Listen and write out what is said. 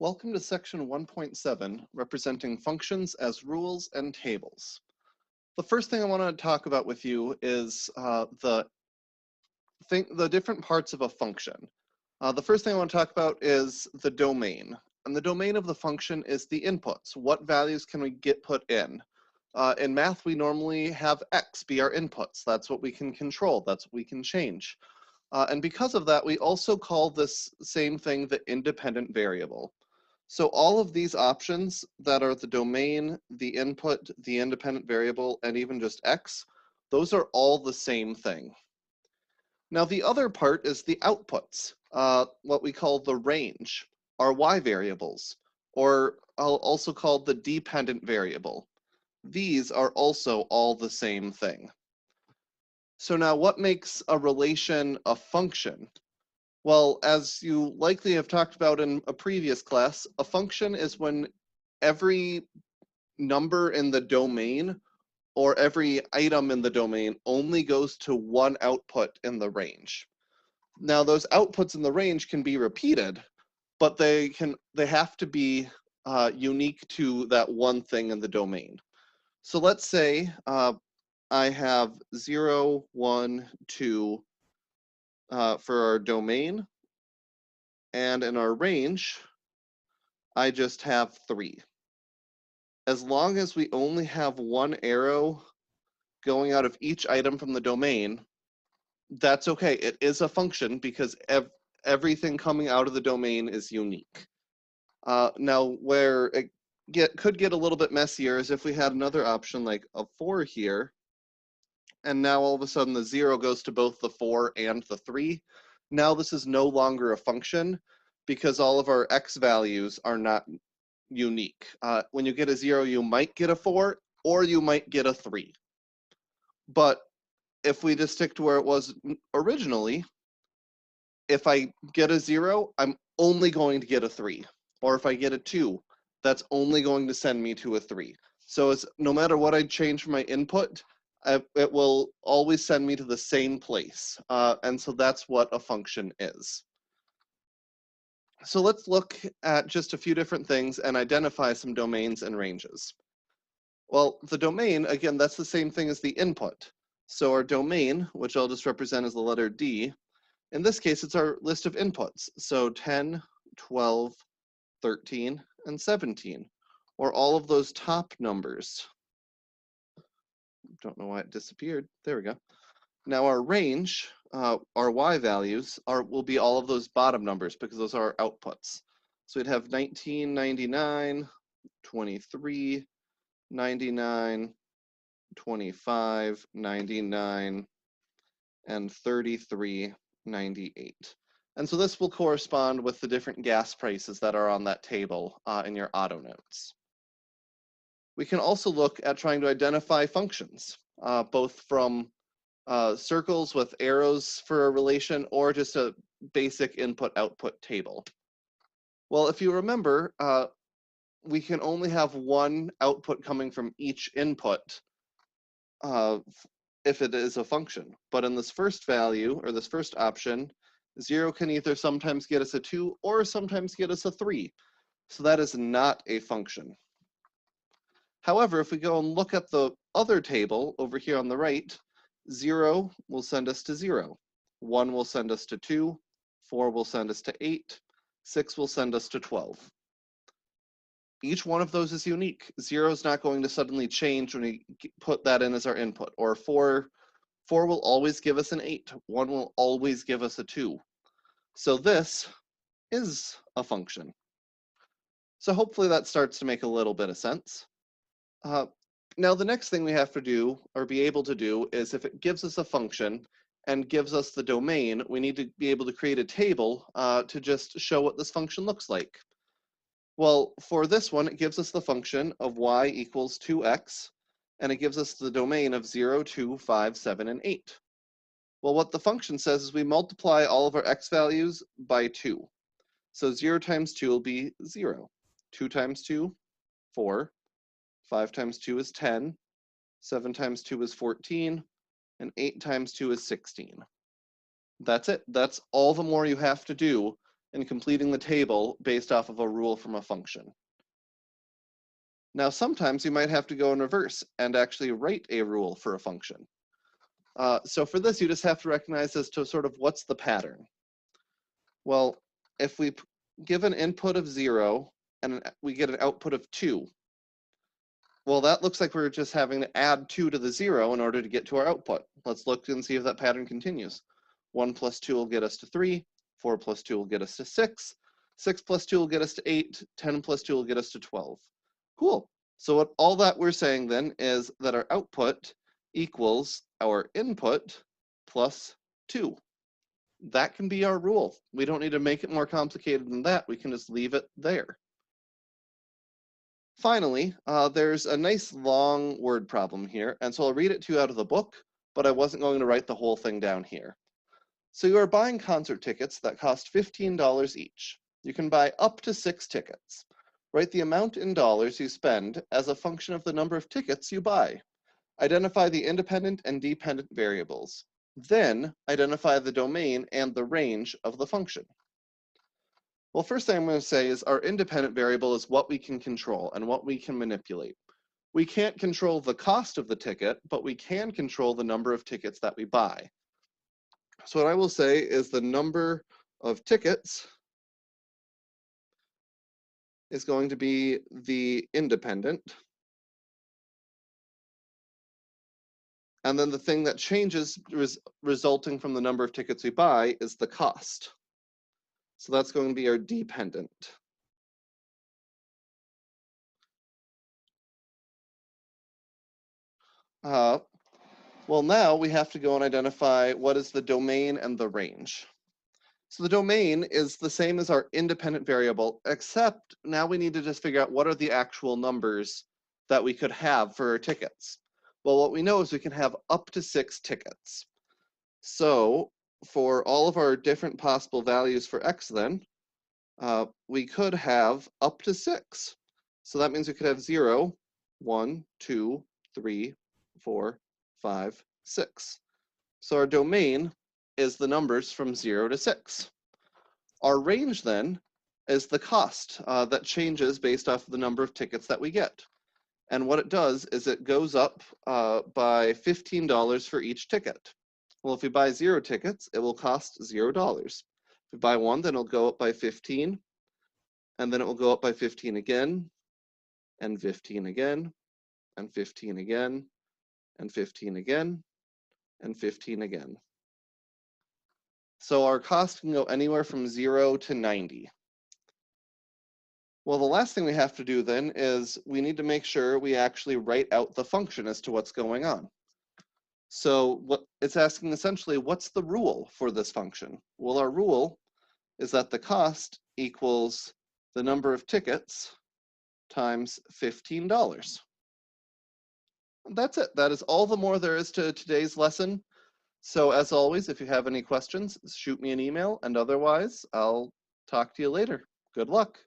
Welcome to section 1.7, representing functions as rules and tables. The first thing I want to talk about with you is the different parts of a function. The first thing I want to talk about is the domain. And the domain of the function is the inputs. What values can we get put in? In math, we normally have x be our inputs. That's what we can control. That's what we can change. And because of that, we also call this same thing the independent variable. So all of these options that are the domain, the input, the independent variable, and even just x, those are all the same thing. Now the other part is the outputs, what we call the range, our y variables, or I'll also call the dependent variable. These are also all the same thing. So now what makes a relation a function? Well, as you likely have talked about in a previous class, a function is when every number in the domain or every item in the domain only goes to one output in the range. Now, those outputs in the range can be repeated, but they have to be unique to that one thing in the domain. So let's say I have 0, 1, 2 for our domain, and in our range, I just have 3. As long as we only have one arrow going out of each item from the domain, that's okay. It is a function because everything coming out of the domain is unique. Now, where it could get a little bit messier is if we had another option like a 4 here, and now all of a sudden the 0 goes to both the 4 and the 3. Now this is no longer a function because all of our x values are not unique. When you get a 0, you might get a 4 or you might get a 3. But if we just stick to where it was originally, if I get a 0, I'm only going to get a 3. Or if I get a 2, that's only going to send me to a 3. So it's, no matter what I change for my input, it will always send me to the same place. And so that's what a function is. So let's look at just a few different things and identify some domains and ranges. Well, the domain, again, that's the same thing as the input. So our domain, which I'll just represent as the letter D, in this case, it's our list of inputs. So 10, 12, 13, and 17, or all of those top numbers. Don't know why it disappeared. There we go. Now our range, our y values, will be all of those bottom numbers because those are our outputs. So we'd have 19, 99, 23, 99, 25, 99, and 33, 98. And so this will correspond with the different gas prices that are on that table in your auto notes. We can also look at trying to identify functions, both from circles with arrows for a relation or just a basic input-output table. Well, if you remember, we can only have one output coming from each input if it is a function. But in this first value, or this first option, 0 can either sometimes get us a 2 or sometimes get us a 3. So that is not a function. However, if we go and look at the other table over here on the right, 0 will send us to 0. 1 will send us to 2. 4 will send us to 8. 6 will send us to 12. Each one of those is unique. 0 is not going to suddenly change when we put that in as our input. Or 4 will always give us an 8. 1 will always give us a 2. So this is a function. So hopefully that starts to make a little bit of sense. Now the next thing we have to do, or be able to do, is if it gives us a function and gives us the domain, we need to be able to create a table to just show what this function looks like. Well, for this one, it gives us the function of y equals 2x, and it gives us the domain of 0, 2, 5, 7, and 8. Well, what the function says is we multiply all of our x values by 2. So 0 times 2 will be 0. 2 times 2, 4. 5 times 2 is 10. 7 times 2 is 14. And 8 times 2 is 16. That's it. That's all the more you have to do and completing the table based off of a rule from a function. Now, sometimes you might have to go in reverse and actually write a rule for a function. So for this, you just have to recognize as to sort of what's the pattern. Well, if we give an input of 0 and we get an output of 2, well, that looks like we're just having to add 2 to the 0 in order to get to our output. Let's look and see if that pattern continues. 1 plus 2 will get us to 3, 4 plus 2 will get us to 6, 6 plus 2 will get us to 8, 10 plus 2 will get us to 12. Cool. So all that we're saying then is that our output equals our input plus 2. That can be our rule. We don't need to make it more complicated than that. We can just leave it there. Finally, there's a nice long word problem here, and so I'll read it to you out of the book, but I wasn't going to write the whole thing down here. So you are buying concert tickets that cost $15 each. You can buy up to 6 tickets. Write the amount in dollars you spend as a function of the number of tickets you buy. Identify the independent and dependent variables. Then identify the domain and the range of the function. Well, first thing I'm going to say is our independent variable is what we can control and what we can manipulate. We can't control the cost of the ticket, but we can control the number of tickets that we buy. So what I will say is the number of tickets is going to be the independent. And then the thing that changes resulting from the number of tickets we buy is the cost. So that's going to be our dependent. Well, now we have to go and identify what is the domain and the range. So the domain is the same as our independent variable, except now we need to just figure out what are the actual numbers that we could have for our tickets. Well, what we know is we can have up to 6 tickets. So for all of our different possible values for x then, we could have up to 6. So that means we could have 0, 1, 2, 3, 4, 5, 6. So our domain is the numbers from 0 to 6. Our range then is the cost that changes based off of the number of tickets that we get. And what it does is it goes up by $15 for each ticket. Well, if we buy 0 tickets, it will cost $0. If we buy 1, then it'll go up by 15, and then it will go up by 15 again, and 15 again, and 15 again, and 15 again, and 15 again. So our cost can go anywhere from 0 to 90. Well, the last thing we have to do then is we need to make sure we actually write out the function as to what's going on. So what it's asking essentially, what's the rule for this function? Well, our rule is that the cost equals the number of tickets times $15. That's it. That is all the more there is to today's lesson. So as always, if you have any questions, shoot me an email, and otherwise, I'll talk to you later. Good luck.